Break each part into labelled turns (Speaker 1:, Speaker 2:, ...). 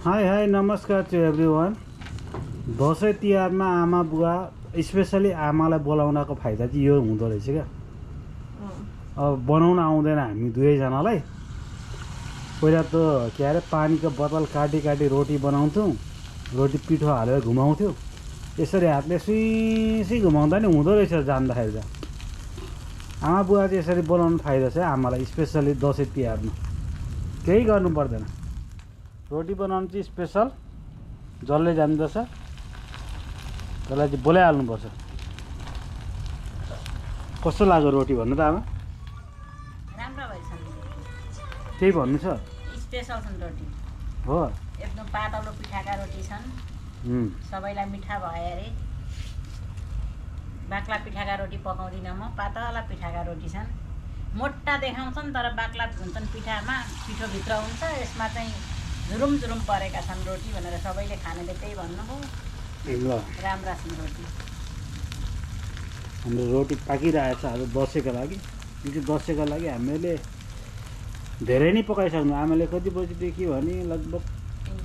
Speaker 1: High high नमस्कार to everyone. Dashain तिहारमा आमा बुवा स्पेसली आमालाई बोलाउनको फाइदा चाहिँ यो हुँदो रहेछ क्या। अब बनाउन आउँदैन हामी दुवैजनालाई। पहिला त के अरे पानीको बोतल काटी काटी रोटी बनाउँथ्यौँ, रोटी पिठो हालेर घुमाउँथ्यौँ। यसरी हातले सुई घुमाउँदा नि हुँदो रहेछ जान्दाखेरि त। आमा बुवा चाहिँ यसरी बोलाउनु फाइदा छ आमालाई, स्पेसली दसैँ तिहारमा केही गर्नु पर्दैन। रोटी बनाउनु चाहिँ स्पेसल जसले जान्दछ त्यसलाई चाहिँ बोलाइहाल्नुपर्छ। कस्तो लाग्यो रोटी भन्नु त आमा?
Speaker 2: राम्रो भएछन्।
Speaker 1: त्यही भन्नु छ।
Speaker 2: स्पेसल छन् रोटी
Speaker 1: हो,
Speaker 2: एकदम पातलो पिठाका रोटी छन्। सबैलाई मिठा भयो अरे। बाक्ला पिठाका रोटी पकाउँदिनँ म, पातला पिठाका रोटी छन्। मोटा देखाउँछन् तर बाक्ला हुन्छन् पिठामा, पिठोभित्र हुन्छ। यसमा चाहिँ झुरुम झुरुम परेका छन् रोटी भनेर सबैले खानेले त्यही भन्नुभयो।
Speaker 1: ल
Speaker 2: राम्रा छन् रोटी।
Speaker 1: हाम्रो रोटी पाकिरहेछ आज दसैँको लागि। यो दसैँको लागि हामीले धेरै नै पकाइसक्नु। आमाले कति बजीदेखि भने लगभग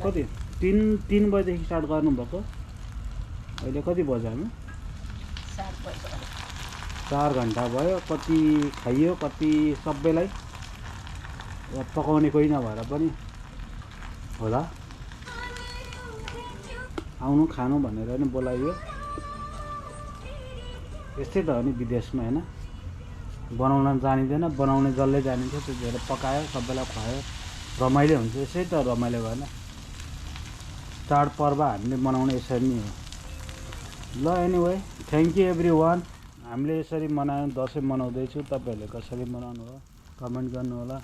Speaker 1: कति 3 बजीदेखि स्टार्ट गर्नुभएको। अहिले कति बज्यो हामी?
Speaker 2: 7 बज्यो।
Speaker 1: 4 घन्टा भयो। कति खाइयो, कति सबैलाई पकाउने कोही नभएर पनि होला आउनु खानु भनेर नि बोलाइयो। यस्तै त हो नि विदेशमा, होइन? बनाउन जानिँदैन, बनाउने जसले जानिन्छ त्यतिखेर पकायो, सबैलाई खुवायो, रमाइलो हुन्छ। यसै त रमाइलो भएन? चाडपर्व हामीले मनाउने यसरी नै हो। ल anyway, thank you every one. हामीले यसरी मनायौँ, दसैँ मनाउँदैछु। तपाईँहरूले कसरी मनाउनु हो कमेन्ट गर्नु होला।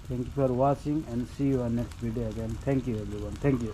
Speaker 1: Thank you for watching and see you on next video again. Thank you everyone, thank you.